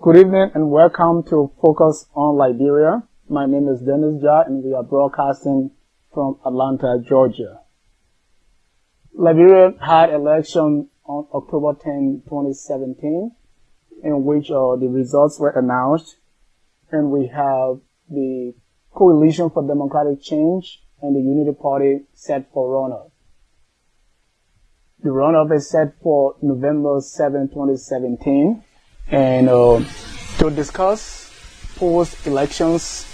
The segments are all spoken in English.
Good evening and welcome to Focus on Liberia. My name is Dennis Jah and we are broadcasting from Atlanta, Georgia. Liberia had election on October 10, 2017, in which the results were announced, and we have the Coalition for Democratic Change and the Unity Party set for runoff. The runoff is set for November 7, 2017. And to discuss post-elections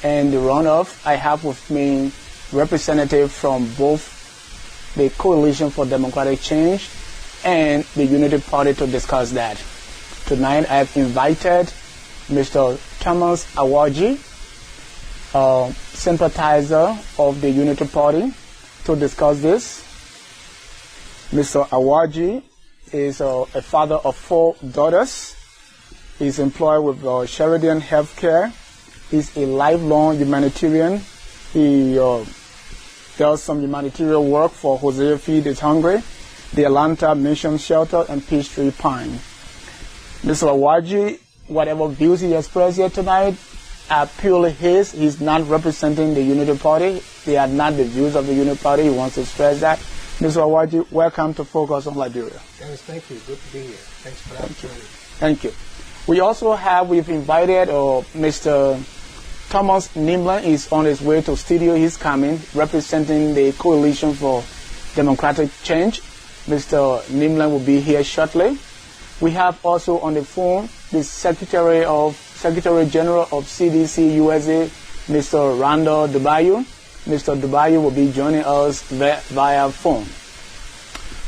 and the runoff, I have with me representatives from both the Coalition for Democratic Change and the Unity Party to discuss that. Tonight I have invited Mr. Thomas Awaji, sympathizer of the Unity Party, to discuss this. Mr. Awaji is a father of 4 daughters. He's employed with Sheridan Healthcare. He's a lifelong humanitarian. He does some humanitarian work for Hosea Feed is Hungry, the Atlanta Mission Shelter, and Peachtree Pine. Mr. Awaji, whatever views he expressed here tonight are purely his. He's not representing the Unity Party. They are not the views of the Unity Party. He wants to express that. Mr. Awaji, welcome to Focus on Liberia. Dennis, thank you. Good to be here. Thanks for the opportunity. Thank you. We've invited Mr. Thomas Nimlan is on his way to studio. He's coming, representing the Coalition for Democratic Change. Mr. Nimlan will be here shortly. We have also on the phone the Secretary General of CDC USA, Mr. Randall Dubayu. Mr. Dubayu will be joining us via phone.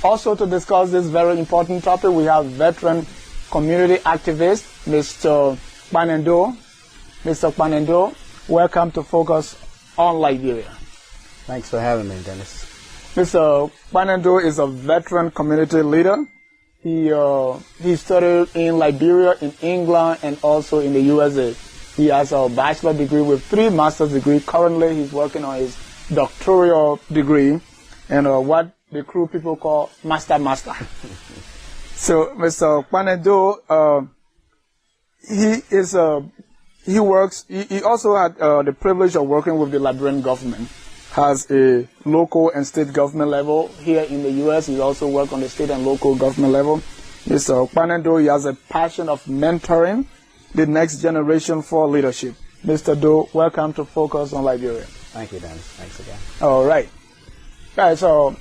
Also to discuss this very important topic, we have veteran community activist, Mr. Kpanendo. Mr. Kpanendo, welcome to Focus on Liberia. Thanks for having me, Dennis. Mr. Kpanendo is a veteran community leader. He studied in Liberia, in England, and also in the USA. He has a bachelor's degree with 3 master's degrees. Currently, he's working on his doctoral degree and what the crew people call master. So, Mr. Kpanendo, he also had the privilege of working with the Liberian government, has a local and state government level. Here in the U.S., he also works on the state and local government level. Mr. Kpanendo, he has a passion of mentoring the next generation for leadership. Mr. Do, welcome to Focus on Liberia. Thank you, Dennis. Thanks again. All right. Guys, so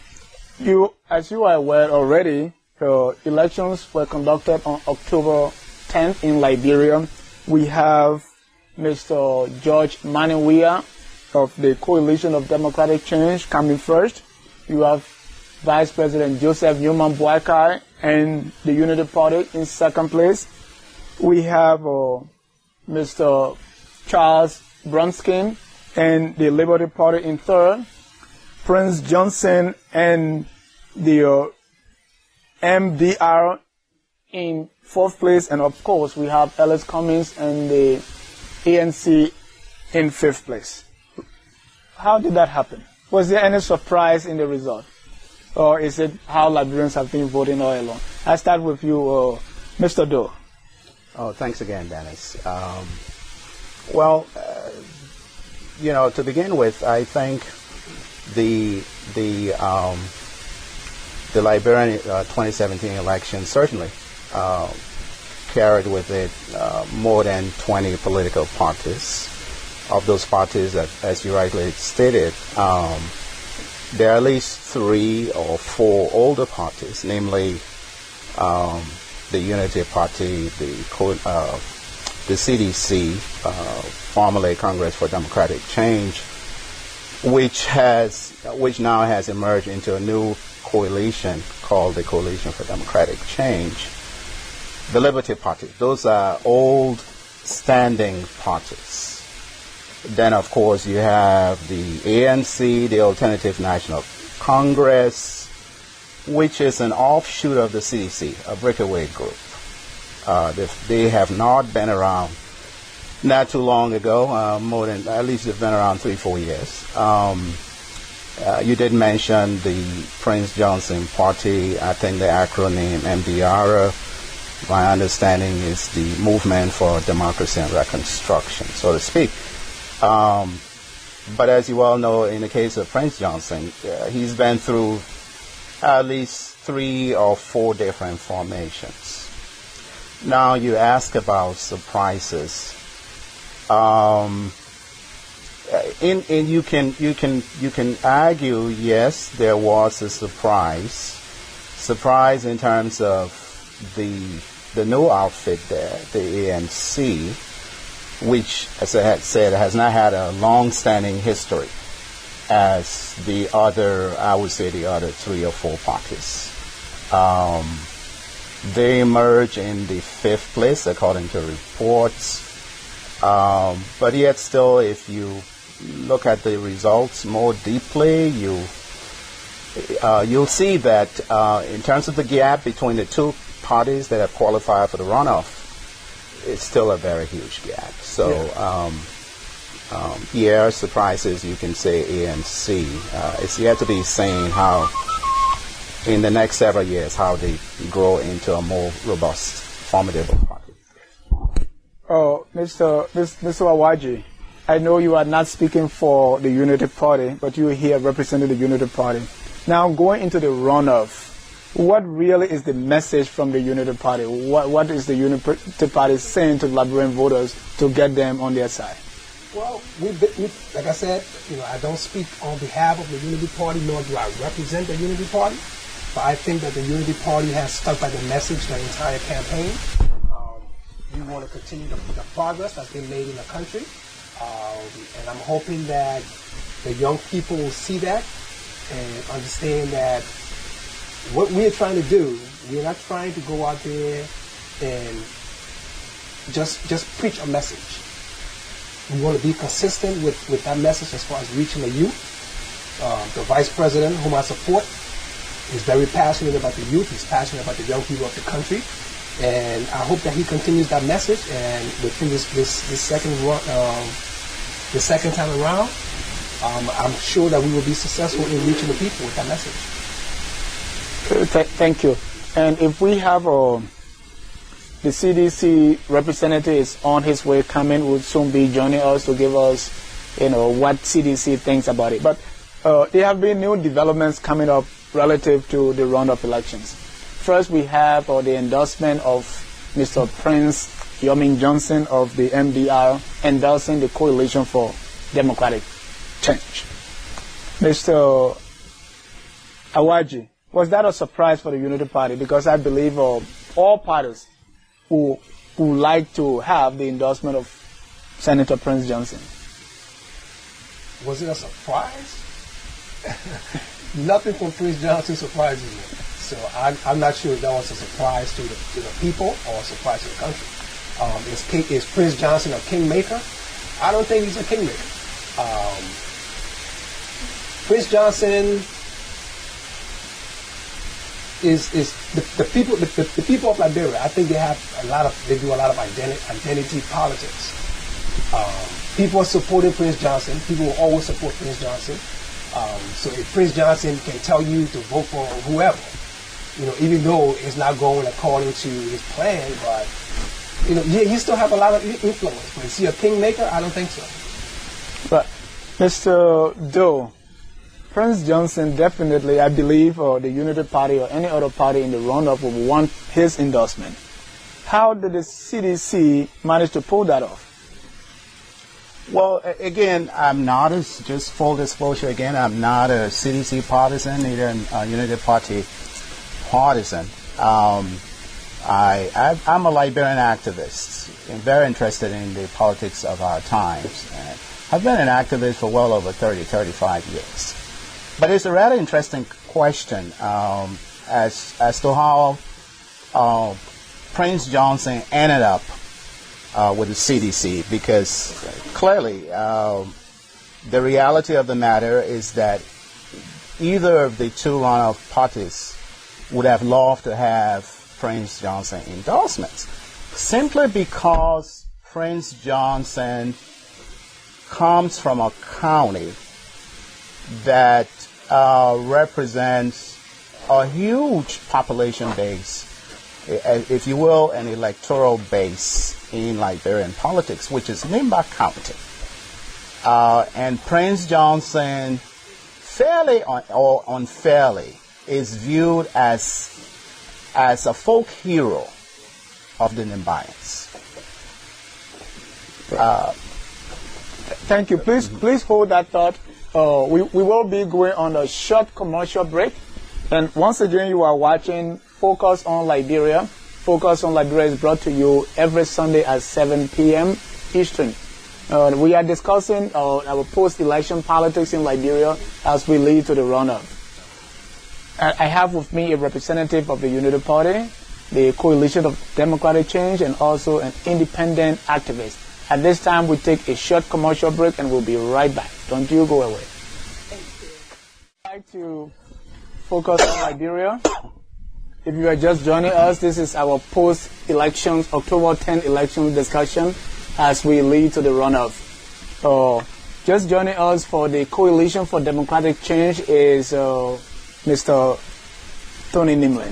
as you are aware already, elections were conducted on October 10th in Liberia. We have Mr. George Maniwia of the Coalition of Democratic Change coming first. You have Vice President Joseph Newman Boakai and the Unity Party in second place. We have Mr. Charles Brunskin and the Liberty Party in third, Prince Johnson and the MDR in fourth place, and of course we have Ellis Cummings and the ANC in fifth place. How did that happen? Was there any surprise in the result? Or is it how Liberians have been voting all along? I start with you, Mr. Doe. Oh, thanks again, Dennis. To begin with, I think the Liberian 2017 election certainly carried with it more than 20 political parties. Of those parties, as you rightly stated, there are at least 3 or 4 older parties, namely the Unity Party, the CDC, formerly Congress for Democratic Change, which now has emerged into a new coalition called the Coalition for Democratic Change. The Liberty Party, those are old standing parties. Then, of course, you have the ANC, the Alternative National Congress, which is an offshoot of the CDC, a breakaway group. They have not been around not too long ago, at least they've been around 3-4 years. You did mention the Prince Johnson Party, I think the acronym MDR. my understanding, is the Movement for Democracy and Reconstruction, so to speak. But as you all know, in the case of Prince Johnson, he's been through at least 3 or 4 different formations. Now you ask about surprises. You can argue, yes, there was a surprise in terms of the new outfit there, the ANC, which, as I had said, has not had a long-standing history as the other, I would say, the other 3 or 4 parties. They emerge in the 5th place according to reports, but yet still, if you look at the results more deeply, you'll see that in terms of the gap between the 2 parties that have qualified for the runoff, it's still a very huge gap. So, surprises, you can say ANC. It's yet to be seen how, in the next several years, how they grow into a more robust, formidable party. Oh, Mr. Awaji, I know you are not speaking for the Unity Party, but you are here representing the Unity Party. Now, going into the runoff, what really is the message from the Unity Party? What is the Unity Party saying to Liberian voters to get them on their side? Well, like I said, I don't speak on behalf of the Unity Party, nor do I represent the Unity Party. But I think that the Unity Party has stuck by the message the entire campaign. We want to continue the progress that's been made in the country. And I'm hoping that the young people will see that and understand that what we are trying to do, we're not trying to go out there and just preach a message. We want to be consistent with that message as far as reaching the youth. The vice president, whom I support, is very passionate about the youth. He's passionate about the young people of the country. And I hope that he continues that message, and within this second time around, I'm sure that we will be successful in reaching the people with that message. Thank you. And if we have the CDC representative is on his way coming, will soon be joining us to give us, what CDC thinks about it. But there have been new developments coming up relative to the runoff elections. First, we have the endorsement of Mr. Prince Johnson of the MDR endorsing the Coalition for Democratic Change. Mr. Awaji, was that a surprise for the Unity Party? Because I believe all parties who like to have the endorsement of Senator Prince Johnson. Was it a surprise? Nothing from Prince Johnson surprises me. So I'm not sure if that was a surprise to the people or a surprise to the country. Is Prince Johnson a kingmaker? I don't think he's a kingmaker. Prince Johnson is the people of Liberia. I think they do a lot of identity politics. People are supporting Prince Johnson. People will always support Prince Johnson. So if Prince Johnson can tell you to vote for whoever, even though it's not going according to his plan, but he still have a lot of influence. But is he a kingmaker? I don't think so. But Mr. Doe, Prince Johnson definitely, I believe, or the Unity Party or any other party in the runoff would want his endorsement. How did the CDC manage to pull that off? Well, again, I'm not just full disclosure again, I'm not a CDC partisan, neither a Unity Party partisan. I'm a Liberian activist and very interested in the politics of our times. And I've been an activist for well over 35 years. But it's a rather interesting question as to how Prince Johnson ended up with the CDC, because clearly the reality of the matter is that either of the 2 runoff parties would have loved to have Prince Johnson endorsements, simply because Prince Johnson comes from a county that represents a huge population base if you will, an electoral base in Liberian politics, which is Nimba County. And Prince Johnson, fairly or unfairly, is viewed as a folk hero of the Nimbayans. Thank you. Please hold that thought. We will be going on a short commercial break. And once again, you are watching Focus on Liberia. Focus on Liberia is brought to you every Sunday at 7 p.m. Eastern. We are discussing our post-election politics in Liberia as we lead to the runoff. I have with me a representative of the Unity Party, the Coalition of Democratic Change, and also an independent activist. At this time, we take a short commercial break and we'll be right back. Don't you go away. Thank you. I'd like to focus on Liberia. If you are just joining us, this is our post-elections, October 10 election discussion as we lead to the runoff. Just joining us for the Coalition for Democratic Change is Mr. Tony Nimle.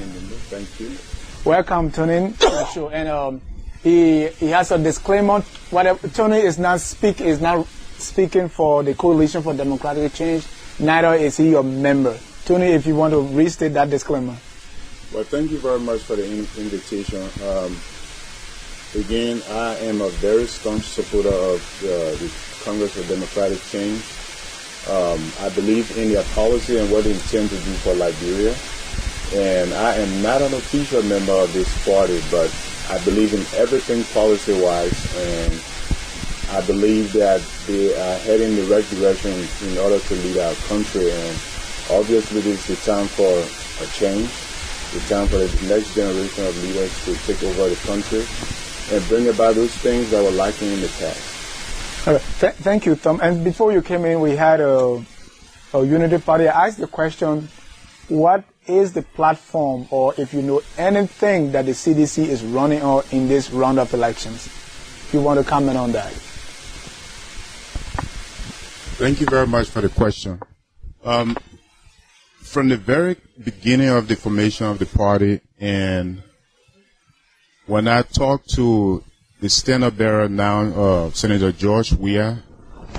Thank you. Welcome, Tony. Sure. And he has a disclaimer. Whatever, Tony is not speaking for the Coalition for Democratic Change. Neither is he a member. Tony, if you want to restate that disclaimer. Well, thank you very much for the invitation. Again, I am a very staunch supporter of the Congress for Democratic Change. I believe in their policy and what they intend to do for Liberia. And I am not an official member of this party, but I believe in everything policy-wise, and I believe that they are heading in the right direction in order to lead our country. And obviously, this is the time for a change, the time for the next generation of leaders to take over the country and bring about those things that were lacking in the past. All right. Thank you, Tom. And before you came in, we had a Unity Party. I asked the question, what is the platform, or if you know anything that the CDC is running on in this round of elections? If you want to comment on that. Thank you very much for the question. From the very beginning of the formation of the party, and when I talked to the standard bearer now, Senator George Weah,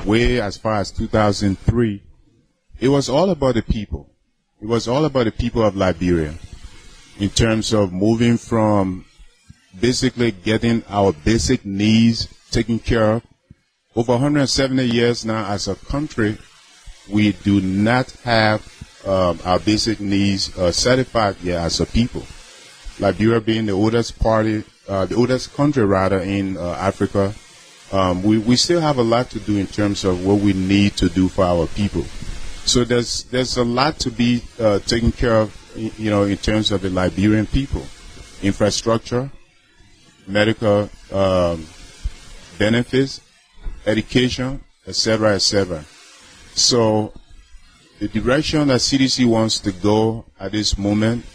way as far as 2003, it was all about the people. It was all about the people of Liberia in terms of moving from basically getting our basic needs taken care of. Over 170 years now as a country, we do not have our basic needs satisfied yet as a people. Liberia being the oldest party, the oldest country rather in Africa, we still have a lot to do in terms of what we need to do for our people. So there's a lot to be taken care of, in terms of the Liberian people. Infrastructure, medical benefits, education, etc., etc. So the direction that CDC wants to go at this moment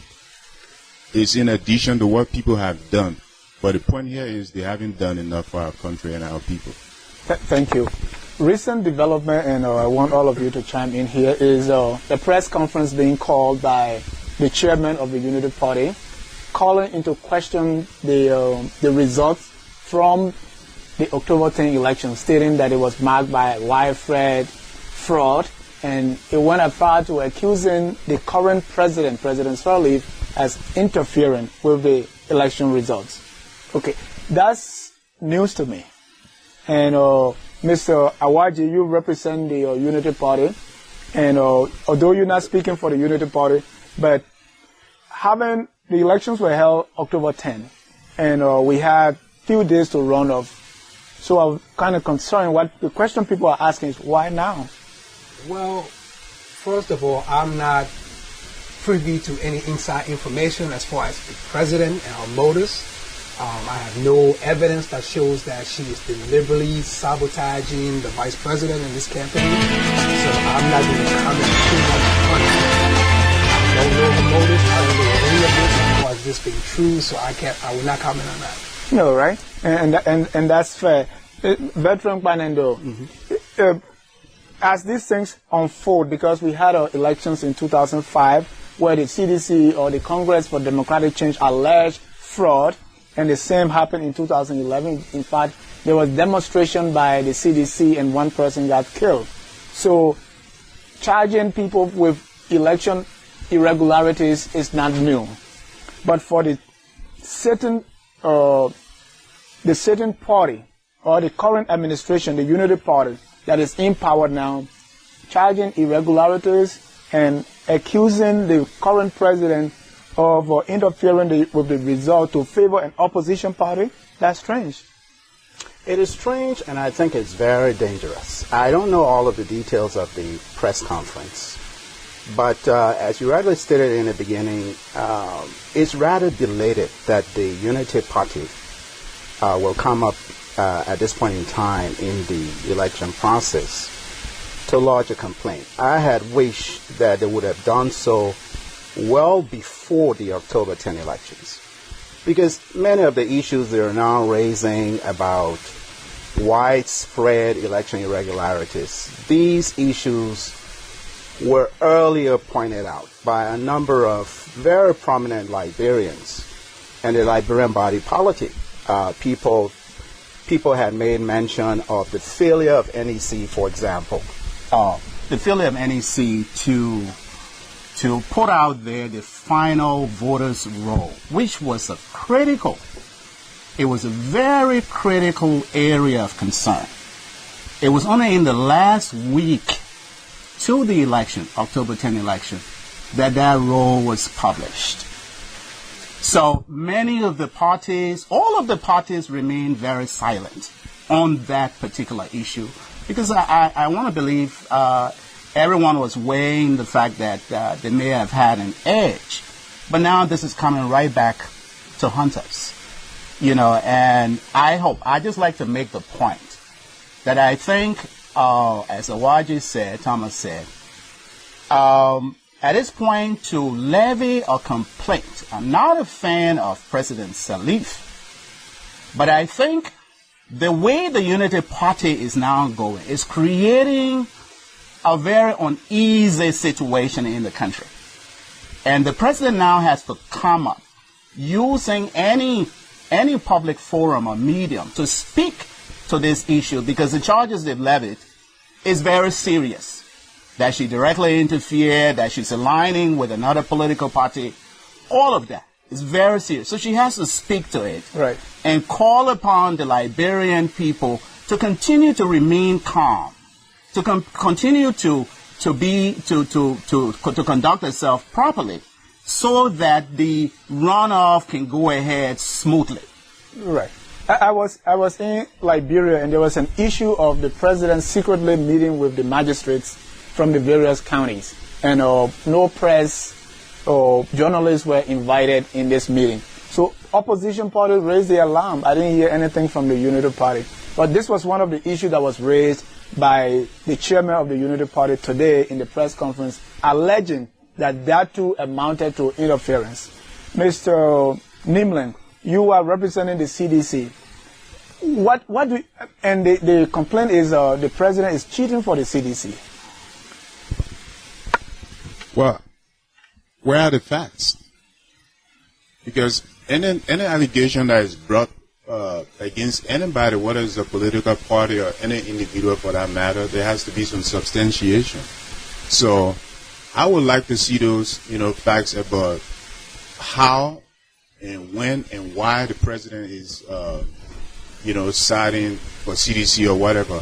is in addition to what people have done. But the point here is they haven't done enough for our country and our people. Thank you. Recent development, and I want all of you to chime in here, is a press conference being called by the chairman of the Unity Party, calling into question the results from the October 10 election, stating that it was marked by widespread fraud, and it went as far to accusing the current president, President Sirleaf, as interfering with the election results. Okay, that's news to me. And Mr. Awaji, you represent the Unity Party, and although you're not speaking for the Unity Party, but the elections were held October 10, and we had few days to run off. So I'm kind of concerned. What the question people are asking is, why now? Well, first of all, I'm not privy to any inside information as far as the president and her motives. I have no evidence that shows that she is deliberately sabotaging the vice president in this campaign. So I'm not going to comment too much on it. I don't know her motives. I don't know any of this as far as this being true. So I will not comment on that. No, right? And that's fair. Veteran Panendo, as these things unfold, because we had our elections in 2005 where the CDC or the Congress for Democratic Change alleged fraud, and the same happened in 2011. In fact, there was demonstration by the CDC and one person got killed. So charging people with election irregularities is not new. But for the certain party or the current administration, the Unity Party that is in power now, charging irregularities and accusing the current president of interfering with the result to favor an opposition party, that's strange. It is strange, and I think it's very dangerous. I don't know all of the details of the press conference, but as you rightly stated in the beginning, it's rather belated that the Unity Party will come up at this point in time in the election process to lodge a complaint. I had wished that they would have done so well before the October 10 elections, because many of the issues they are now raising about widespread election irregularities, these issues were earlier pointed out by a number of very prominent Liberians and the Liberian body politic. People had made mention of the failure of NEC, for example, the failure of NEC to put out there the final voters' roll, which was it was a very critical area of concern. It was only in the last week to the election, October 10 election, that roll was published. So many of the parties, all of the parties remained very silent on that particular issue, because I want to believe everyone was weighing the fact that they may have had an edge. But now this is coming right back to haunt us. And I just like to make the point that I think, as Awaji said, Thomas said, at this point to levy a complaint, I'm not a fan of President Salif, but I think the way the Unity Party is now going is creating a very uneasy situation in the country. And the president now has to come up using any public forum or medium to speak to this issue, because the charges they've levied is very serious. That she directly interfered, that she's aligning with another political party, all of that is very serious. So she has to speak to it, right, and call upon the Liberian people to continue to remain calm, to continue to conduct itself properly, so that the runoff can go ahead smoothly. Right. I was in Liberia, and there was an issue of the president secretly meeting with the magistrates from the various counties, and no press or journalists were invited in this meeting. So opposition parties raised the alarm. I didn't hear anything from the Unity Party, but this was one of the issues that was raised by the chairman of the Unity Party today in the press conference, alleging that too amounted to interference. Mr. Nimlin, you are representing the CDC. And the complaint is the president is cheating for the CDC. Well, where are the facts? Because any allegation that is brought against anybody, whether it's a political party or any individual for that matter, there has to be some substantiation. So I would like to see those, facts about how and when and why the president is, siding for CDC or whatever.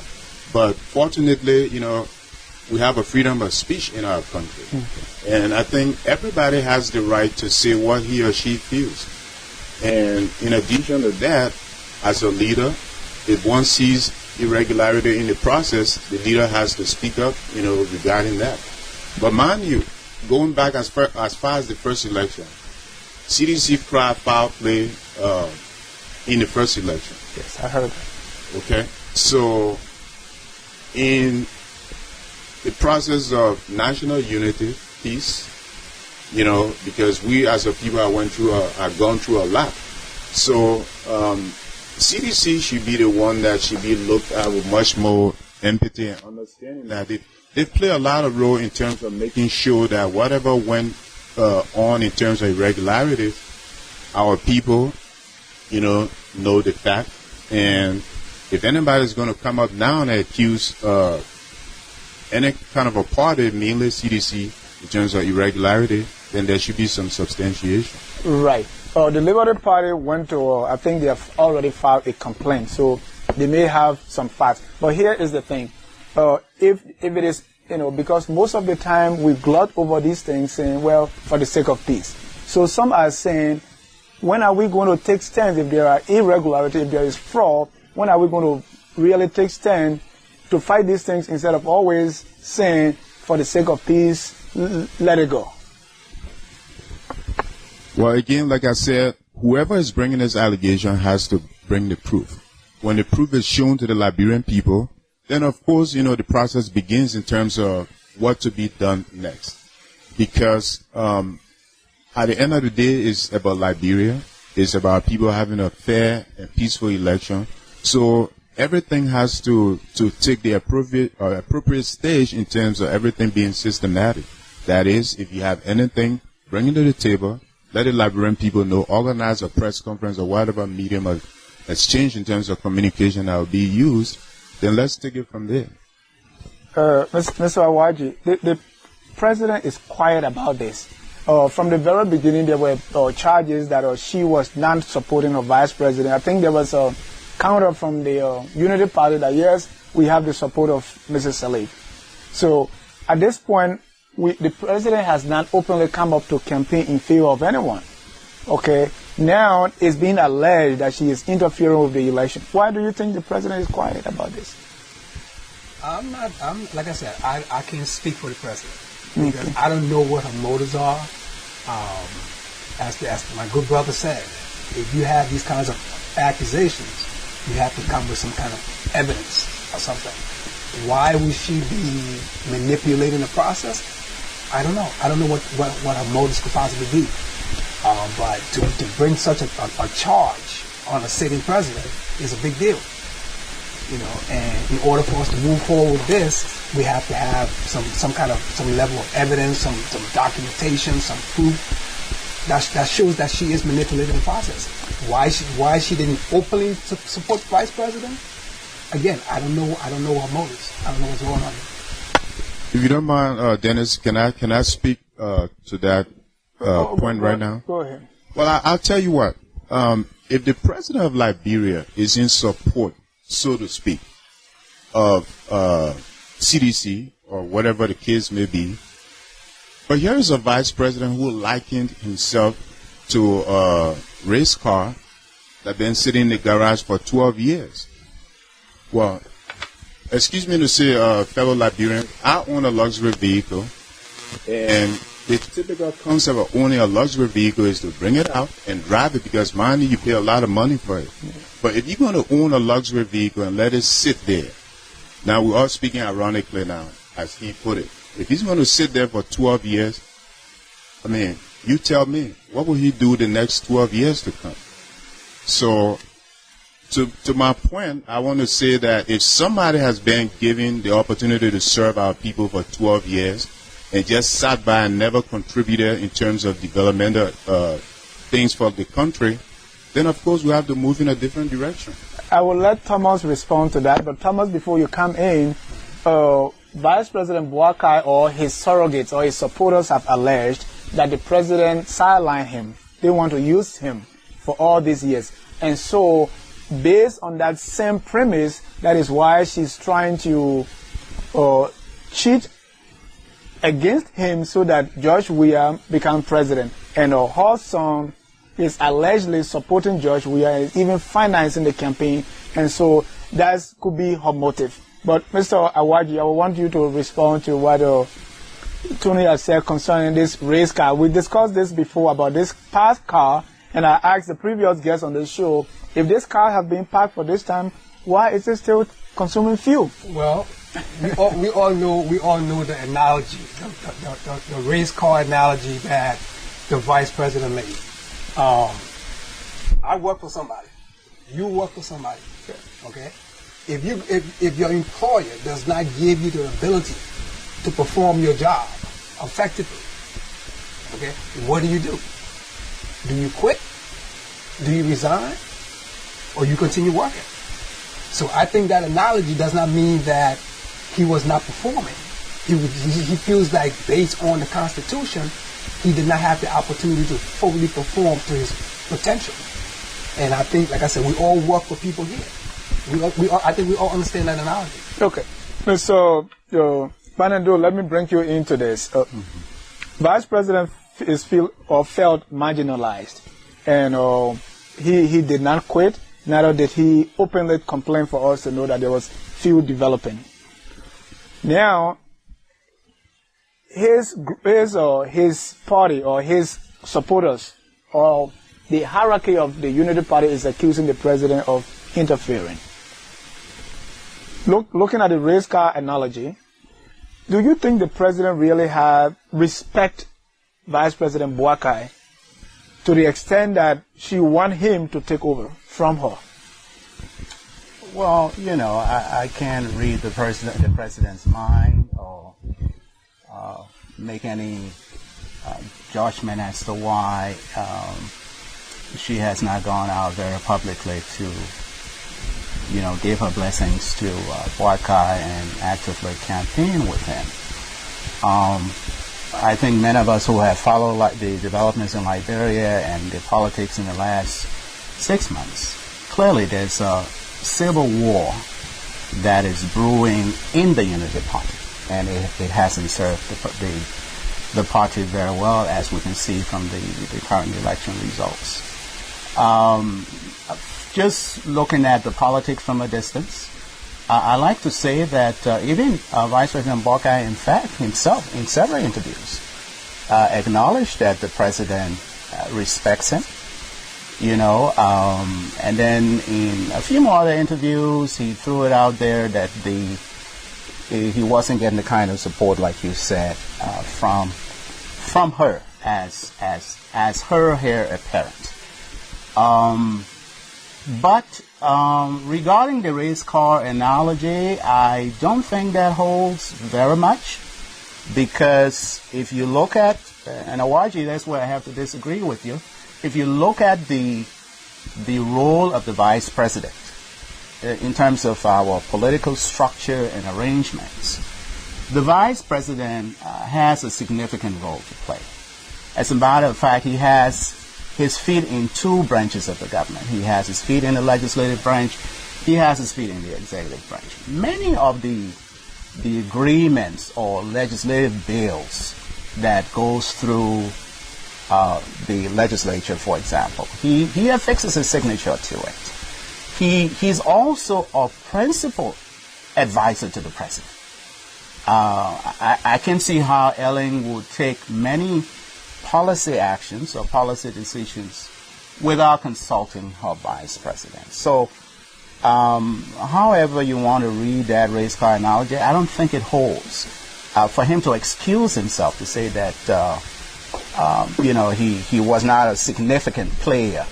But fortunately, we have a freedom of speech in our country. Mm-hmm. And I think everybody has the right to say what he or she feels. And in addition to that, as a leader, if one sees irregularity in the process, the leader has to speak up, regarding that. But mind you, going back as far as the first election, CDC cried foul play in the first election. Yes, I heard that. Okay, so in the process of national unity, peace, because we as a people are gone through a lot. So CDC should be the one that should be looked at with much more empathy and understanding that they play a lot of role in terms of making sure that whatever went on in terms of irregularities, our people know the fact. And if anybody's going to come up now and accuse any kind of a party, mainly CDC, in terms of irregularity, then there should be some substantiation. Right. The Liberty Party went to, I think they have already filed a complaint, so they may have some facts. But here is the thing. If it is, because most of the time we gloat over these things saying, well, for the sake of peace. So some are saying, when are we going to take stands if there are irregularities, if there is fraud? When are we going to really take stand to fight these things instead of always saying, for the sake of peace, let it go? Well, again, like I said, whoever is bringing this allegation has to bring the proof. When the proof is shown to the Liberian people, then of course, the process begins in terms of what to be done next. Because at the end of the day, it's about Liberia. It's about people having a fair and peaceful election. So everything has to take the appropriate stage in terms of everything being systematic. That is, if you have anything, bring it to the table. Let the Liberian people know, organize a press conference or whatever medium of exchange in terms of communication that will be used, then let's take it from there. Mr. Awaji, the president is quiet about this. From the very beginning, there were charges that she was not supporting her vice president. I think there was a counter from the Unity Party that, yes, we have the support of Mrs. Salif. So at this point, the president has not openly come up to campaign in favor of anyone. Okay, now it's being alleged that she is interfering with the election. Why do you think the president is quiet about this? Like I said, I can't speak for the president because I don't know what her motives are. As my good brother said, if you have these kinds of accusations, you have to come with some kind of evidence or something. Why would she be manipulating the process? I don't know. I don't know what her motives could possibly be. But to bring such a charge on a sitting president is a big deal. And in order for us to move forward with this, we have to have some level of evidence, some documentation, some proof that shows that she is manipulating the process. Why she didn't openly support the vice president? Again, I don't know her motives. I don't know what's going on. If you don't mind, Dennis, can I speak to that point right now? Go ahead. Well, I'll tell you what. If the president of Liberia is in support, so to speak, of CDC or whatever the case may be, but here is a vice president who likened himself to a race car that's been sitting in the garage for 12 years. Well, excuse me to say, fellow Liberians, I own a luxury vehicle, and the typical concept of owning a luxury vehicle is to bring it out and drive it because, mind you, pay a lot of money for it. But if you're going to own a luxury vehicle and let it sit there, now we're all speaking ironically now, as he put it. If he's going to sit there for 12 years, I mean, you tell me, what will he do the next 12 years to come? So, to my point, I want to say that if somebody has been given the opportunity to serve our people for 12 years and just sat by and never contributed in terms of developmental things for the country, then of course we have to move in a different direction. I will let Thomas respond to that, but Thomas, before you come in, Vice President Boakai or his surrogates or his supporters have alleged that the president sidelined him. They want to use him for all these years. And so, based on that same premise, that is why she's trying to cheat against him so that George Weah become president. And her son is allegedly supporting George Weah and is even financing the campaign. And so that could be her motive. But Mr. Awaji, I want you to respond to what Tony has said concerning this race car. We discussed this before about this past car, and I asked the previous guest on the show, if this car has been parked for this time, why is it still consuming fuel? Well, we all know the analogy, the race car analogy that the vice president made. I work for somebody. You work for somebody. Okay? If your employer does not give you the ability to perform your job effectively, okay, what do? Do you quit? Do you resign? or you continue working. So I think that analogy does not mean that he was not performing. He feels like based on the Constitution, he did not have the opportunity to fully perform to his potential. And I think, like I said, we all work for people here. I think we all understand that analogy. Okay. So, Banando, let me bring you into this. Vice President felt marginalized, and he did not quit. Neither did he openly complain for us to know that there was few developing. Now, his party or his supporters or the hierarchy of the Unity Party is accusing the president of interfering. Looking at the race car analogy, do you think the president really had respect Vice President Boakai to the extent that she want him to take over from her? Well, I can't read the president's mind or make any judgment as to why she has not gone out very publicly to, give her blessings to Boakai and actively campaign with him. I think many of us who have followed the developments in Liberia and the politics in the last 6 months, clearly there's a civil war that is brewing in the Unity Party, and it hasn't served the party very well, as we can see from the current election results. Just looking at the politics from a distance, I like to say that even Vice President Boakai, in fact, himself, in several interviews, acknowledged that the president respects him, and then in a few more other interviews, he threw it out there that he wasn't getting the kind of support, like you said, from her as her heir apparent. But regarding the race car analogy, I don't think that holds very much, because if you look at, and Awaji, that's where I have to disagree with you, if you look at the role of the vice president in terms of our political structure and arrangements, the vice president has a significant role to play. As a matter of fact, he has his feet in two branches of the government. He has his feet in the legislative branch. He has his feet in the executive branch. Many of the agreements or legislative bills that goes through the legislature, for example, he affixes his signature to it. He's also a principal advisor to the president. I can see how Ellen would take many policy actions or policy decisions without consulting her vice president. So, however you want to read that race car analogy, I don't think it holds. For him to excuse himself, to say that, he was not a significant player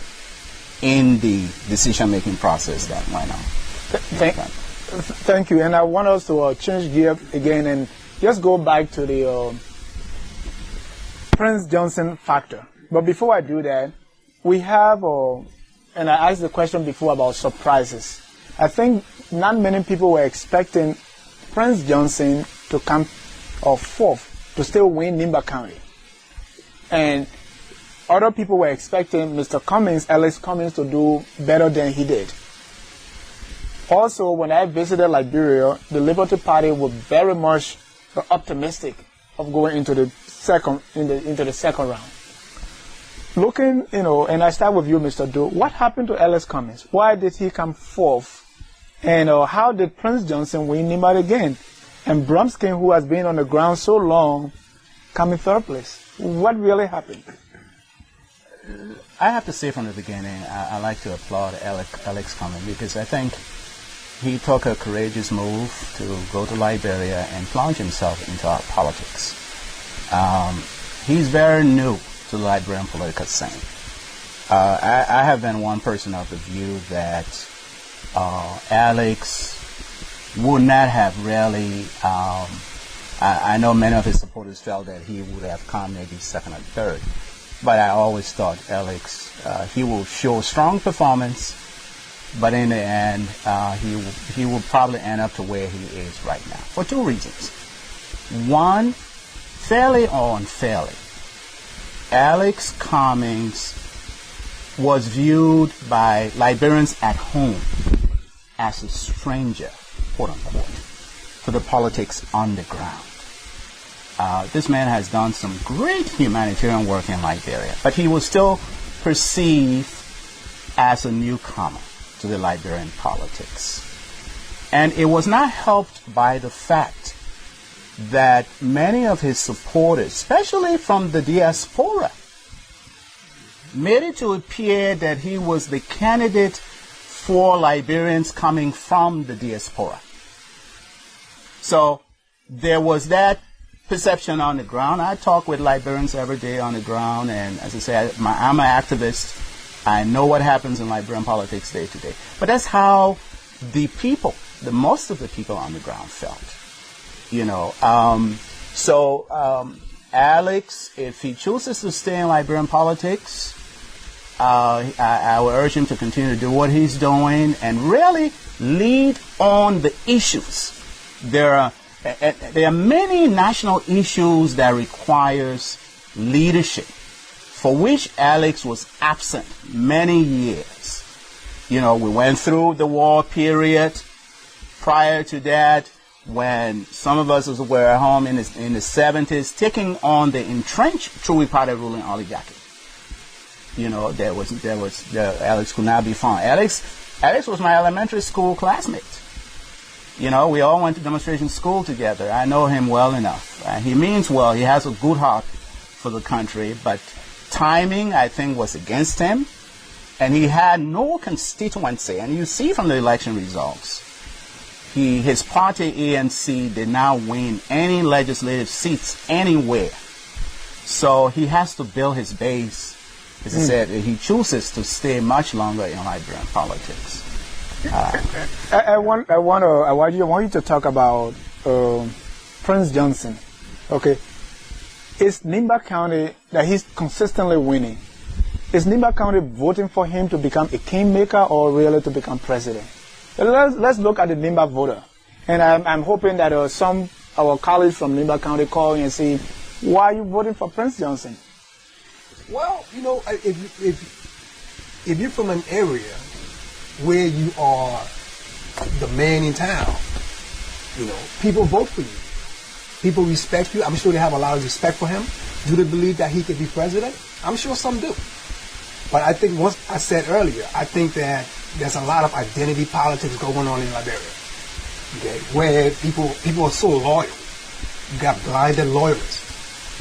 in the decision-making process that went on. Thank you. And I want us to change gear again and just go back to the Prince Johnson factor. But before I do that, we have, and I asked the question before about surprises. I think not many people were expecting Prince Johnson to come fourth, to still win Nimba County. And other people were expecting Mr. Cummings, Alex Cummings, to do better than he did. Also, when I visited Liberia, the Liberty Party was very much optimistic of going into the second round. Looking, and I start with you, Mr. Doe. What happened to Alex Cummings? Why did he come fourth? And how did Prince Johnson win Nimba again? And Brumskin, who has been on the ground so long, come in third place. What really happened? I have to say from the beginning, I like to applaud Alex Cummings, because I think he took a courageous move to go to Liberia and plunge himself into our politics. He's very new to the Liberian political scene. I have been one person of the view that Alex would not have really, I know many of his supporters felt that he would have come maybe second or third, but I always thought Alex, he will show strong performance but in the end, he will probably end up to where he is right now for two reasons. One, fairly or unfairly, Alex Cummings was viewed by Liberians at home as a stranger, quote unquote, to the politics on the ground. This man has done some great humanitarian work in Liberia, but he was still perceived as a newcomer to the Liberian politics. And it was not helped by the fact that many of his supporters, especially from the diaspora, made it to appear that he was the candidate for Liberians coming from the diaspora. So there was that perception on the ground. I talk with Liberians every day on the ground, and as I say, I'm an activist. I know what happens in Liberian politics day to day. But that's how the people, most of the people on the ground felt. Alex, if he chooses to stay in Liberian politics, I would urge him to continue to do what he's doing and really lead on the issues. There are many national issues that requires leadership, for which Alex was absent many years. We went through the war period. Prior to that, when some of us were at home in the 70s, taking on the entrenched True Party ruling oligarchy. Alex could not be found. Alex was my elementary school classmate. We all went to demonstration school together. I know him well enough. He means well. He has a good heart for the country, but timing, I think, was against him, and he had no constituency. And you see from the election results, his party, ANC, did not win any legislative seats anywhere. So he has to build his base. As I said, he chooses to stay much longer in Liberian politics. I want you to talk about Prince Johnson. Okay, is Nimba County that he's consistently winning? Is Nimba County voting for him to become a kingmaker or really to become president? Let's look at the Nimba voter, and I'm hoping that some our colleagues from Nimba County call and see why are you voting for Prince Johnson. Well, if you're from an area where you are the man in town, people vote for you. People respect you. I'm sure they have a lot of respect for him. Do they believe that he could be president? I'm sure some do. But I think, once I said earlier, I think that there's a lot of identity politics going on in Liberia. Okay, where people are so loyal. You got blinded loyalists.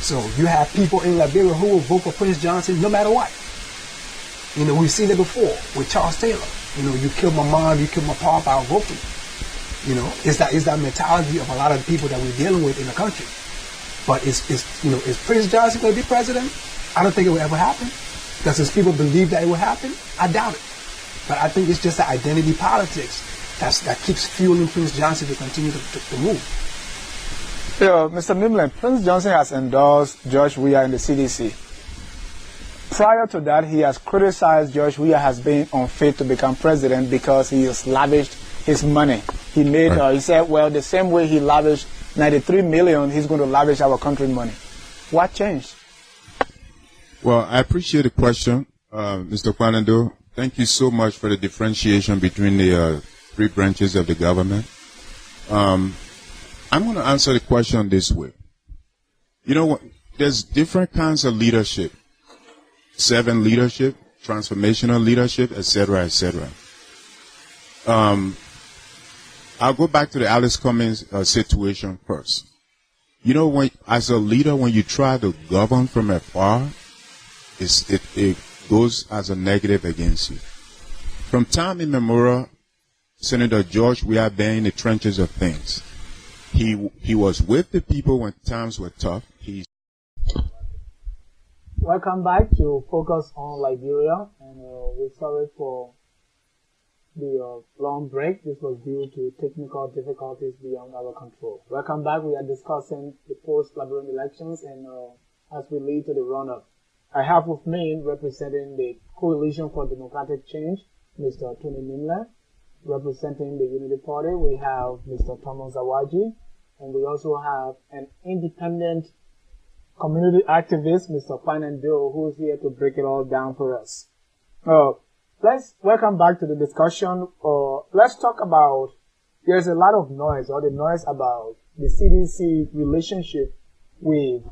So you have people in Liberia who will vote for Prince Johnson no matter what. We've seen it before with Charles Taylor. You kill my mom, you kill my papa, I'll vote for you. It's that mentality of a lot of the people that we're dealing with in the country. But is Prince Johnson going to be president? I don't think it will ever happen. Does his people believe that it will happen? I doubt it. But I think it's just the identity politics that keeps fueling Prince Johnson to continue to move. Mr. Nimland, Prince Johnson has endorsed George Weah in the CDC. Prior to that, he has criticized George Weah as being unfit to become president because he has lavished his money. He said, well, the same way he lavished 93 million, he's going to lavish our country money. What changed? Well, I appreciate the question, Mr. Kwanando. Thank you so much for the differentiation between the three branches of the government. I'm going to answer the question this way. There's different kinds of leadership. Servant leadership, transformational leadership, etc., etc. I'll go back to the Alex Cummings situation first. As a leader, when you try to govern from afar, it goes as a negative against you. From time immemorial, Senator George, we have been in the trenches of things. He was with the people when times were tough. Welcome back to Focus on Liberia, and we're sorry for the long break. This was due to technical difficulties beyond our control. Welcome back. We are discussing the post-Liberian elections, and as we lead to the runoff, I have with me, representing the Coalition for Democratic Change, Mr. Tony Nimle. Representing the Unity Party, we have Mr. Thomas Awaji, and we also have an independent community activist, Mr. Kwanendo, who is here to break it all down for us. Let's welcome back to the discussion. Let's talk about, there's a lot of noise, or the noise about the CDC relationship with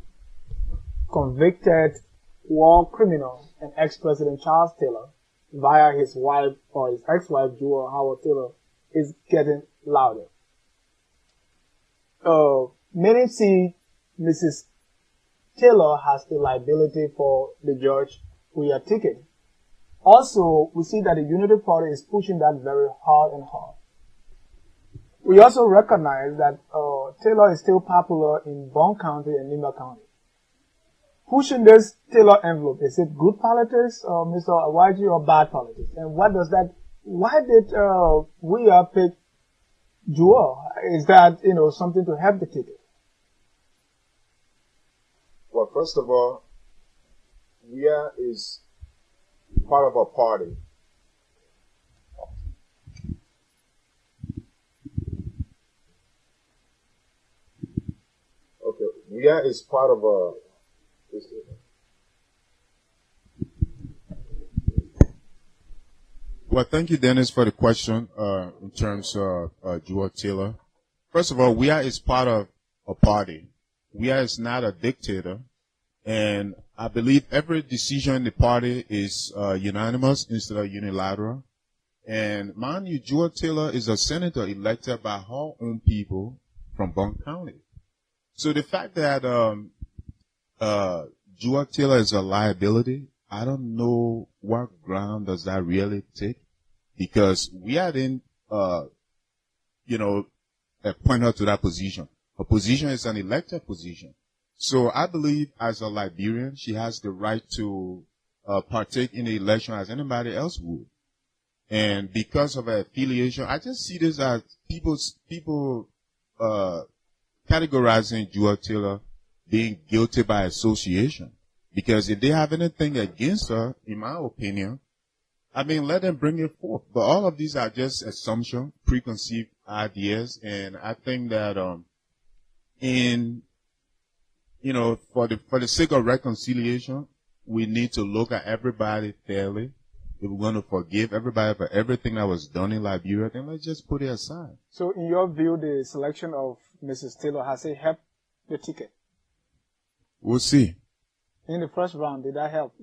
convicted war criminal and ex-President Charles Taylor via his wife or his ex-wife, Jewel Howard Taylor, is getting louder. Many see Mrs. Taylor has a liability for the George Weah ticket. Also, we see that the Unity Party is pushing that very hard and hard. We also recognize that Taylor is still popular in Bond County and Nimba County. Pushing this Taylor envelope, is it good politics, Mr. Awaji, or bad politics? And what does that, why did Weah pick Jewel? Is that, something to help the ticket? Well, first of all, Weah is part of a party. Okay, Weah is part of a. Well, thank you, Dennis, for the question in terms of Jewel Taylor. First of all, Weah is part of a party. Weah is not a dictator, and I believe every decision in the party is unanimous instead of unilateral. And mind you, Jewel Taylor is a senator elected by her own people from Bond County. So the fact that Jewel Taylor is a liability, I don't know what ground does that really take, because we didn't, appoint her to that position. Her position is an elected position. So I believe as a Liberian, she has the right to partake in the election as anybody else would. And because of her affiliation, I just see this as people categorizing Jewel Taylor being guilty by association. Because if they have anything against her, in my opinion, let them bring it forth. But all of these are just assumptions, preconceived ideas, and I think that for the sake of reconciliation, we need to look at everybody fairly. If we're going to forgive everybody for everything that was done in Liberia, then let's just put it aside. So in your view, the selection of Mrs. Taylor, has it helped the ticket? We'll see. In the first round, did that help?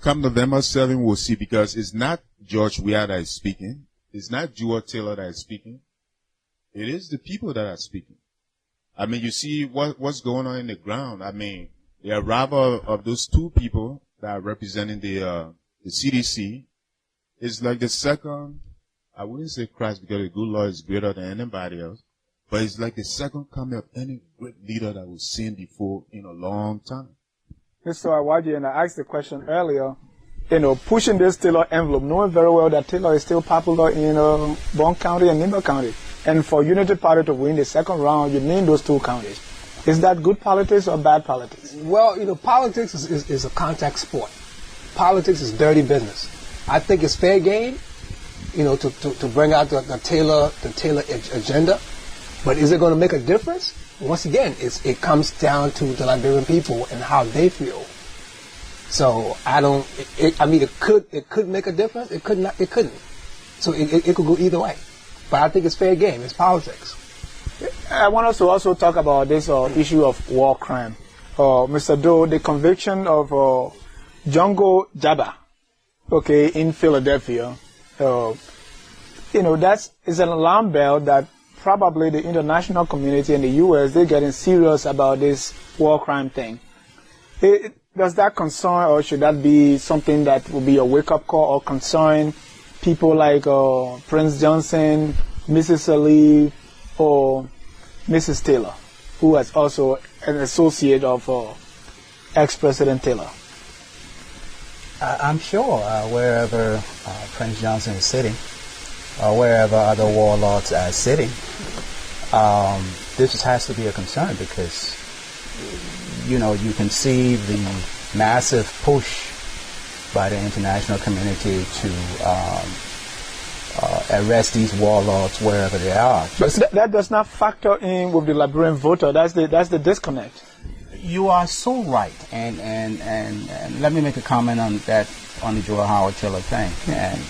Come November 7, we'll see, because it's not George Weah that is speaking. It's not Jewel Taylor that is speaking. It is the people that are speaking. You see what's going on in the ground. The arrival of those two people that are representing the CDC is like the second, I wouldn't say Christ, because the good Lord is greater than anybody else, but it's like the second coming of any great leader that we've seen before in a long time. Mr. Awaji, and I asked the question earlier, pushing this Taylor envelope, knowing very well that Taylor is still popular in Bond County and Nimba County. And for Unity Party to win the second round, you need those two counties. Is that good politics or bad politics? Well, politics is a contact sport. Politics is dirty business. I think it's fair game, to bring out the Taylor agenda. But is it going to make a difference? Once again, it comes down to the Liberian people and how they feel. So it could make a difference. It could not. It couldn't. So it could go either way. But I think it's fair game. It's politics. I want us to also talk about this issue of war crime. Mr. Doe, the conviction of Jongo Jaba, in Philadelphia, that's an alarm bell that probably the international community in the U.S., they're getting serious about this war crime thing. Does that concern, or should that be something that will be a wake-up call or concern people like Prince Johnson, Mrs. Ali, or Mrs. Taylor, who is also an associate of ex-President Taylor? I'm sure wherever Prince Johnson is sitting, or wherever other warlords are sitting, this has to be a concern, because you can see the massive push by the international community to arrest these warlords wherever they are. But that does not factor in with the Liberian voter. That's the disconnect. You are so right, and let me make a comment on that, on the Joel Howard Tiller thing. And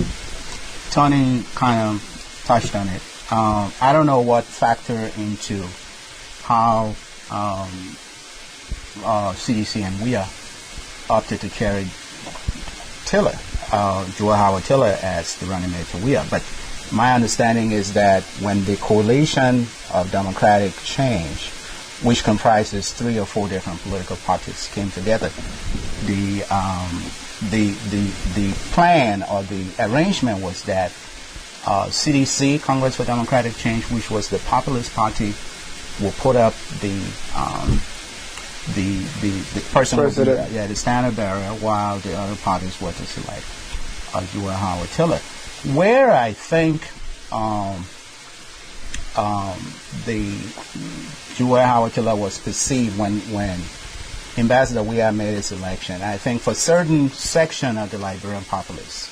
Tony kind of touched on it. I don't know what factor into how CDC and WIA opted to carry Tiller, Joel Howard Tiller, as the running mate for WIA. But my understanding is that when the Coalition of Democratic Change, which comprises 3 or 4 different political parties, came together, the plan or the arrangement was that CDC, Congress for Democratic Change, which was the populist party, will put up the person would be, the standard bearer, while the other parties were to select Joel Howard Tiller. Where I think the Joel Howard Tiller was perceived when Ambassador Weah made his election, I think for certain section of the Liberian populace,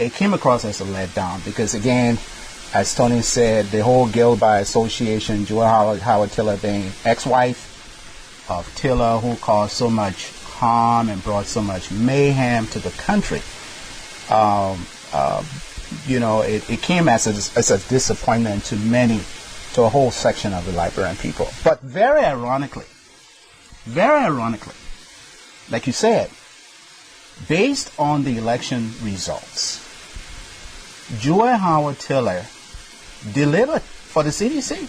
it came across as a letdown because, again, as Tony said, the whole guilt by association, Joel Howard Tiller being ex-wife of Tiller, who caused so much harm and brought so much mayhem to the country. It came as a disappointment to many, to a whole section of the Liberian people. But very ironically, like you said, based on the election results, Joel Howard Tiller delivered for the CDC.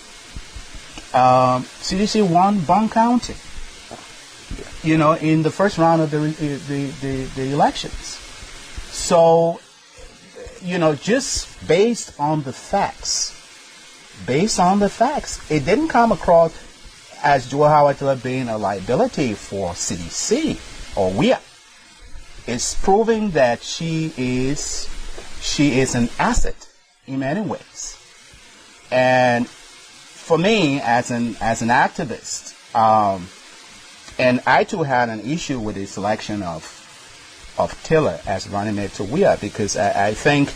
CDC won Bond County, in the first round of the elections. So, just based on the facts, it didn't come across as Joel Howard Tiller being a liability for CDC or WIA. It's proving that she is an asset in many ways. And for me, as an activist, and I too had an issue with the selection of Tiller as running mate to WIA, because I think,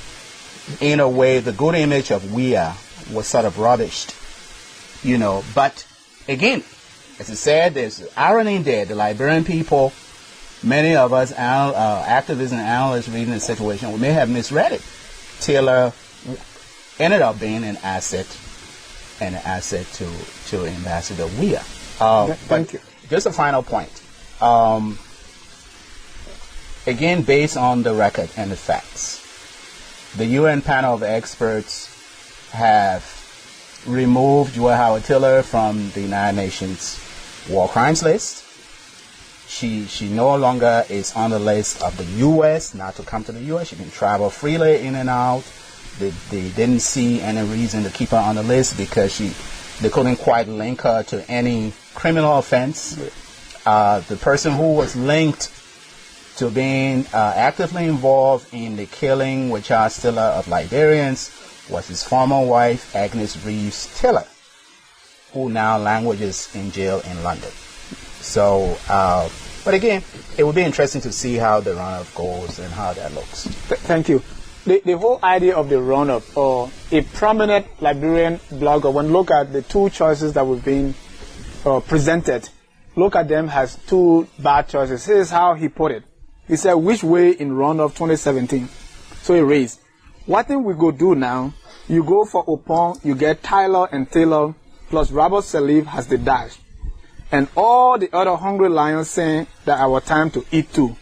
in a way, the good image of WIA was sort of rubbished, But again, as I said, there's irony there. The Liberian people, many of us activists and analysts reading the situation, we may have misread it. Tiller ended up being an asset to Ambassador Weah. Thank you. Just a final point. Again, based on the record and the facts, the UN panel of experts have removed Joel Howard Tiller from the United Nations War Crimes list. She no longer is on the list of the U.S., not to come to the U.S. She can travel freely in and out. They didn't see any reason to keep her on the list because they couldn't quite link her to any criminal offense. The person who was linked to being actively involved in the killing with Charles Tiller of Liberians was his former wife, Agnes Reeves Tiller, who now languishes in jail in London. So, but again, it would be interesting to see how the runoff goes and how that looks. Thank you. The whole idea of the runoff, or a prominent Liberian blogger, when look at the 2 choices that were being presented, look at them as 2 bad choices. Here's how he put it. He said, which way in runoff 2017? So he raised. What thing we go do now, you go for Opon, you get Tyler and Taylor, plus Robert Salif has the dash. And all the other hungry lions saying that our time to eat too.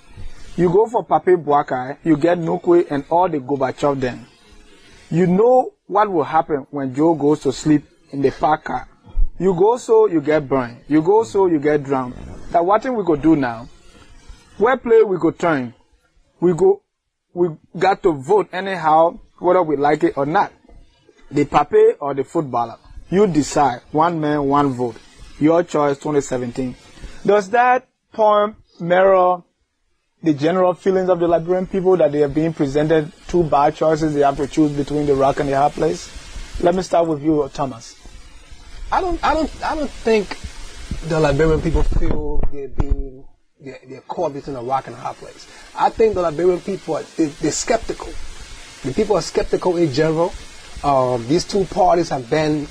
You go for Pape Boakai, you get Nukwe and all the Gorbachev then. You know what will happen when Joe goes to sleep in the park car. You go so, you get burned. You go so, you get drowned. That what thing we go do now? Where play we go turn. We got to vote anyhow, whether we like it or not. The Pape or the footballer. You decide. One man, one vote. Your choice 2017. Does that poem mirror the general feelings of the Liberian people that they are being presented 2 bad choices, they have to choose between the rock and the hard place? Let me start with you, Thomas. I don't think the Liberian people feel they're being they're caught between a rock and a hard place. I think the Liberian people they're skeptical. The people are skeptical in general. These two parties have been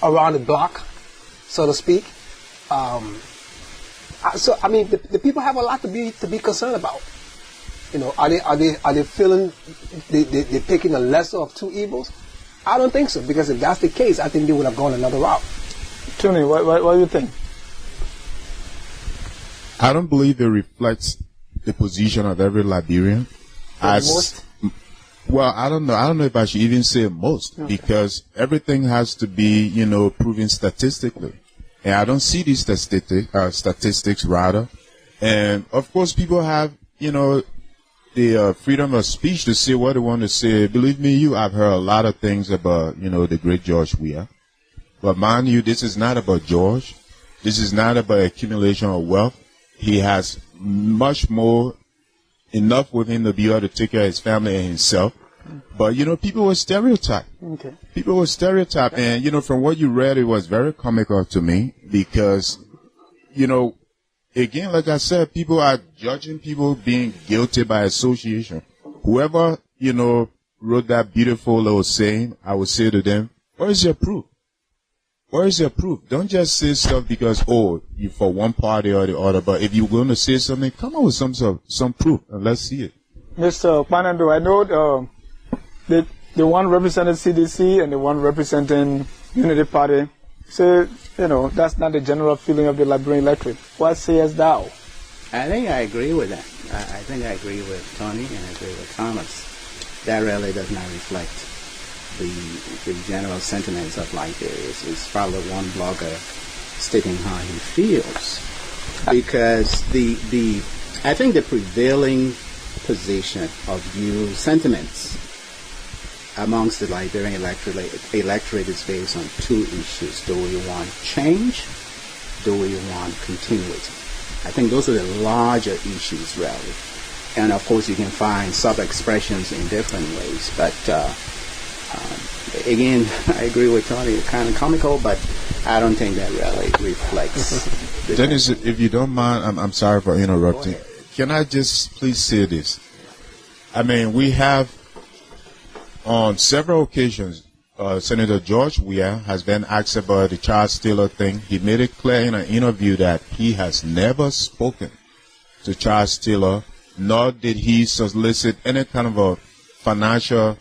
around the block, so to speak. So I mean, the people have a lot to be concerned about. You know, are they feeling they're picking the lesser of two evils? I don't think so, because if that's the case, I think they would have gone another route. Tony, what do you think? I don't believe it reflects the position of every Liberian. Most? Well, I don't know. I don't know if I should even say most, because everything has to be, proven statistically. And I don't see these statistics rather. And of course, people have, the freedom of speech to say what they want to say. Believe me, I've heard a lot of things about, the great George Weah. But mind you, this is not about George. This is not about accumulation of wealth. He has much more, enough with him to be able to take care of his family and himself. But, people were stereotyped. Okay. People were stereotyped. And, from what you read, it was very comical to me because, again, like I said, people are judging people being guilty by association. Whoever, wrote that beautiful little saying, I would say to them, where is your proof? Where is your proof? Don't just say stuff because, you for one party or the other. But if you're going to say something, come up with some proof and let's see it. Mr. Panando, I know the one representing CDC and the one representing Unity Party say, that's not the general feeling of the Liberian electorate. What sayest thou? I think I agree with that. I think I agree with Tony and I agree with Thomas. That really does not reflect the general sentiments of Liberia. It's probably one blogger stating how he feels, because I think the prevailing position of view sentiments amongst the Liberian electorate is based on two issues. Do we want change? Do we want continuity? I think those are the larger issues, really. And of course, you can find sub-expressions in different ways, but again, I agree with Tony. It's kind of comical, but I don't think that really reflects. Dennis, if you don't mind, I'm sorry for interrupting. Can I just please say this? I mean, we have on several occasions, Senator George Weah has been asked about the Charles Taylor thing. He made it clear in an interview that he has never spoken to Charles Taylor, nor did he solicit any kind of a financial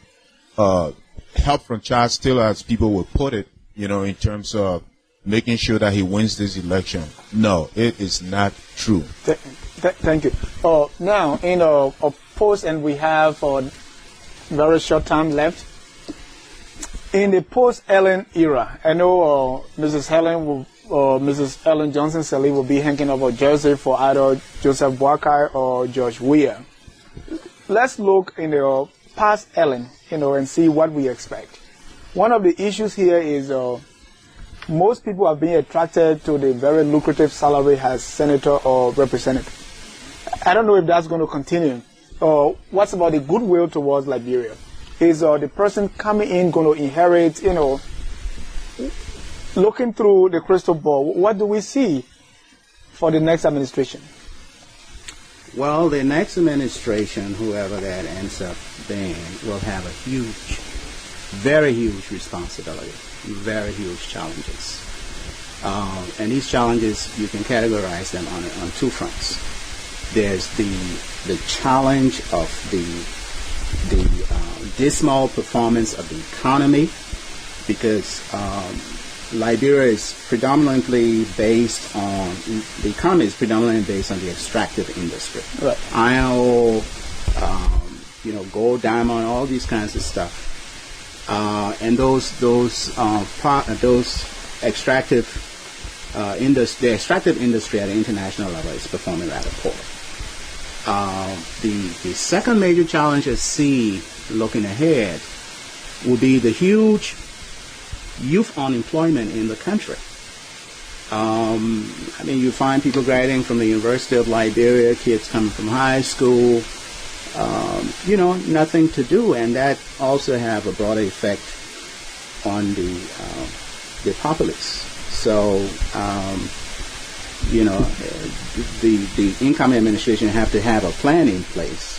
help from Charles Taylor, as people would put it, in terms of making sure that he wins this election. No, it is not true. Thank you. Now, in a post, and we have very short time left. In the post-Ellen era, I know Mrs. Ellen Johnson Sirleaf will be hanging up a jersey for either Joseph Boakai or George Weah. Let's look in the past Ellen, and see what we expect. One of the issues here is most people are being attracted to the very lucrative salary as senator or representative. I don't know if that's going to continue. What's about the goodwill towards Liberia? Is the person coming in going to inherit, looking through the crystal ball, what do we see for the next administration? Well, the next administration, whoever that ends up being, will have a huge, very huge responsibility, very huge challenges. And these challenges, you can categorize them on two fronts. There's the challenge of the dismal performance of the economy, because Liberia is predominantly based on, the economy is predominantly based on the extractive industry. Right. Iron ore, gold, diamond, all these kinds of stuff. And those extractive industry, the extractive industry at the international level is performing rather poor. The second major challenge I see looking ahead will be the huge youth unemployment in the country. You find people graduating from the University of Liberia, kids coming from high school, nothing to do, and that also have a broader effect on the populace. So the incoming administration have to have a plan in place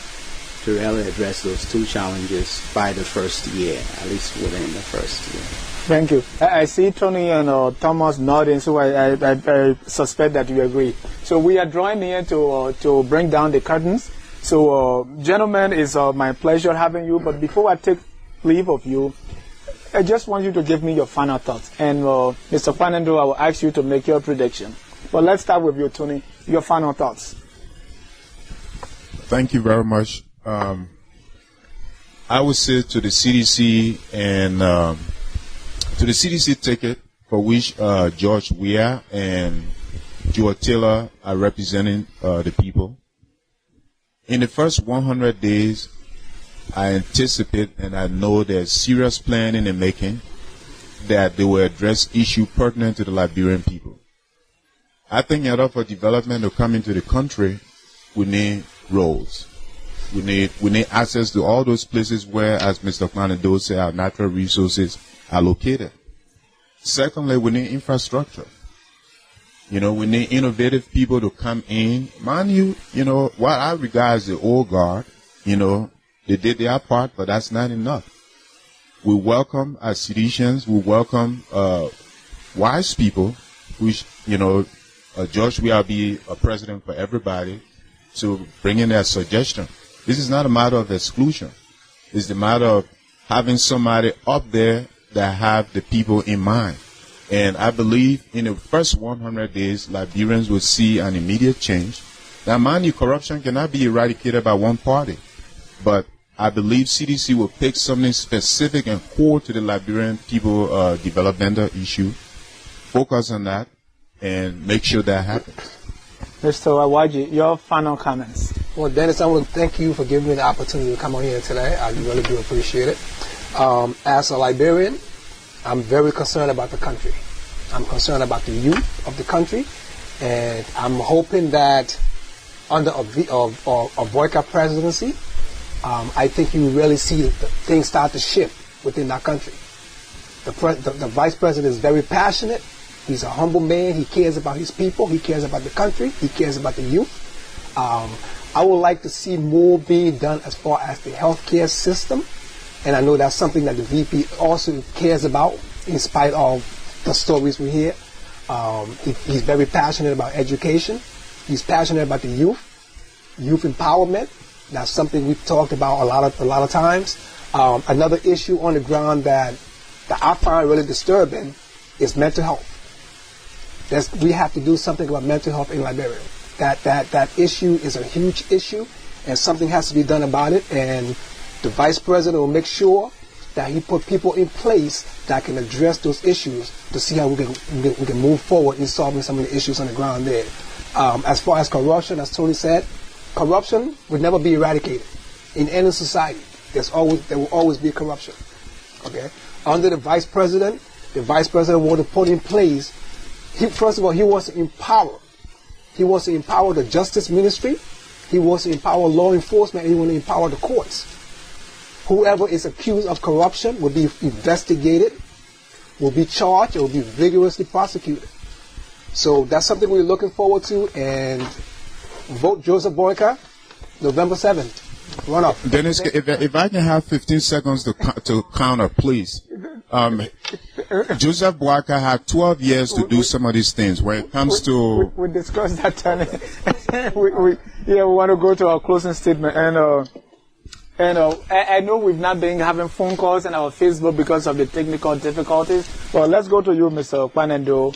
to really address those two challenges by the first year, at least within the first year. Thank you. I see Tony and Thomas nodding, so I suspect that you agree. So we are drawing near to bring down the curtains. So, gentlemen, it's my pleasure having you. But before I take leave of you, I just want you to give me your final thoughts. And Mr. Kwanendo, I will ask you to make your prediction. But let's start with you, Tony. Your final thoughts. Thank you very much. I would say to the CDC and to the CDC ticket for which George Weah and Joe Taylor are representing the people. In the first 100 days, I anticipate and I know there's serious plan in the making that they will address issues pertinent to the Liberian people. I think in order for development to come into the country, we need roads. We need access to all those places where, as Mr. Kwanendo said, our natural resources are located. Secondly, we need infrastructure. We need innovative people to come in. Mind you, what I regard as the old guard, they did their part, but that's not enough. We welcome, as citizens, we welcome wise people, which, George will be a president for everybody, to bring in their suggestion. This is not a matter of exclusion. It's the matter of having somebody up there that have the people in mind. And I believe in the first 100 days, Liberians will see an immediate change. Now, mind you, corruption cannot be eradicated by one party. But I believe CDC will pick something specific and core to the Liberian people developmental issue, focus on that, and make sure that happens. Mr. Awaji, your final comments. Well, Dennis, I want to thank you for giving me the opportunity to come on here today. I really do appreciate it. As a Liberian, I'm very concerned about the country. I'm concerned about the youth of the country, and I'm hoping that under a Boyka presidency, I think you really see things start to shift within our country. The vice president is very passionate. He's a humble man. He cares about his people. He cares about the country. He cares about the youth. I would like to see more being done as far as the healthcare system. And I know that's something that the VP also cares about, in spite of the stories we hear. He's very passionate about education. He's passionate about the youth empowerment. That's something we've talked about a lot of times. Another issue on the ground that I find really disturbing is mental health. We have to do something about mental health in Liberia. That issue is a huge issue, and something has to be done about it. And the vice president will make sure that he put people in place that can address those issues to see how we can move forward in solving some of the issues on the ground there. As far as corruption, as Tony said, corruption would never be eradicated in any society. There will always be corruption. Okay. Under the vice president want to put in place. First of all, he wants to empower. He wants to empower the justice ministry. He wants to empower law enforcement. And he wants to empower the courts. Whoever is accused of corruption will be investigated, will be charged, and will be vigorously prosecuted. So that's something we're looking forward to. And vote Joseph Boyka, November 7th. Runoff. Dennis, if I can have 15 seconds to counter, please. Joseph Boyka had 12 years to do some of these things. When it comes to... We discussed that, Tony. we want to go to our closing statement. And I know we've not been having phone calls on our Facebook because of the technical difficulties. Well, let's go to you, Mr. Kwanendo.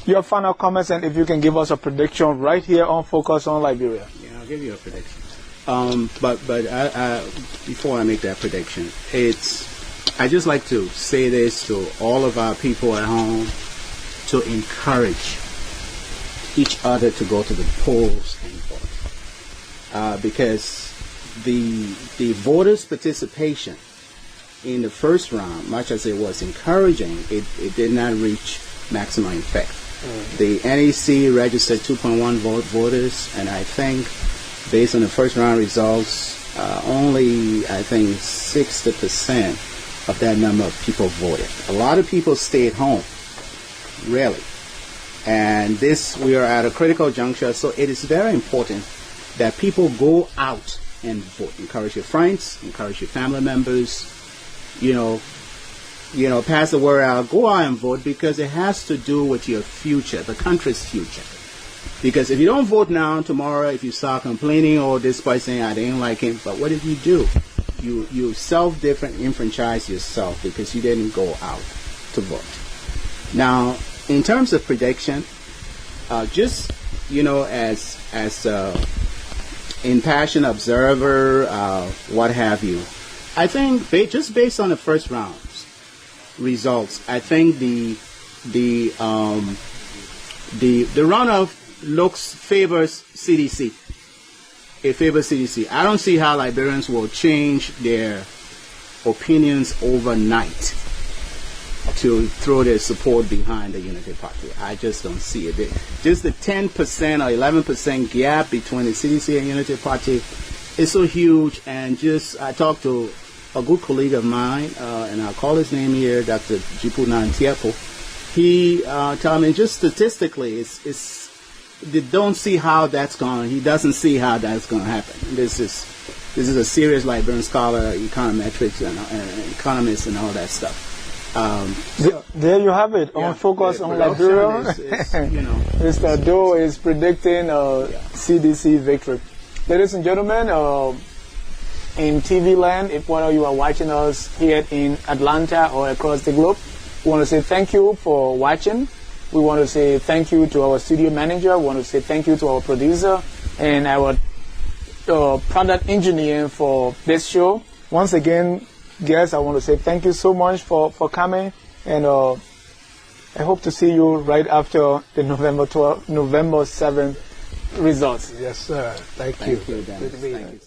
Your final comments, and if you can give us a prediction right here on Focus on Liberia. Yeah, I'll give you a prediction. But before I make that prediction, I just like to say this to all of our people at home, to encourage each other to go to the polls and vote, because the voters' participation in the first round, much as it was encouraging, it did not reach maximum effect. The NEC registered 2.1 voters, and I think, based on the first round results, only, I think, 60% of that number of people voted. A lot of people stayed home, really. And we are at a critical juncture, so it is very important that people go out and vote. Encourage your friends, encourage your family members, pass the word out, go out and vote, because it has to do with your future, the country's future. Because if you don't vote now, tomorrow, if you start complaining, or this person, I didn't like him, but what did you do? You self-enfranchise yourself because you didn't go out to vote. Now, in terms of prediction, as impassioned observer, what have you, I think just based on the first round's results, I think the runoff favors CDC. It favors CDC. I don't see how Liberians will change their opinions overnight to throw their support behind the Unity Party. I just don't see it. Just the 10% or 11% gap between the CDC and Unity Party is so huge. And I talked to a good colleague of mine, and I'll call his name here, Dr. Jipu Nantiapo. He told me just statistically, they don't see how that's going. He doesn't see how that's going to happen. This is a serious Liberian scholar, econometrics and economist and all that stuff. There you have it. On Focus on Liberia. Mr. Doe is predicting CDC victory. Ladies and gentlemen, in TV land, if one of you are watching us here in Atlanta or across the globe, we want to say thank you for watching. We want to say thank you to our studio manager. We want to say thank you to our producer and our product engineer for this show. Once again, guys, I want to say thank you so much for coming, and I hope to see you right after the November 7th results. Yes, sir. Thank you. Thank you, Dennis. Thank you.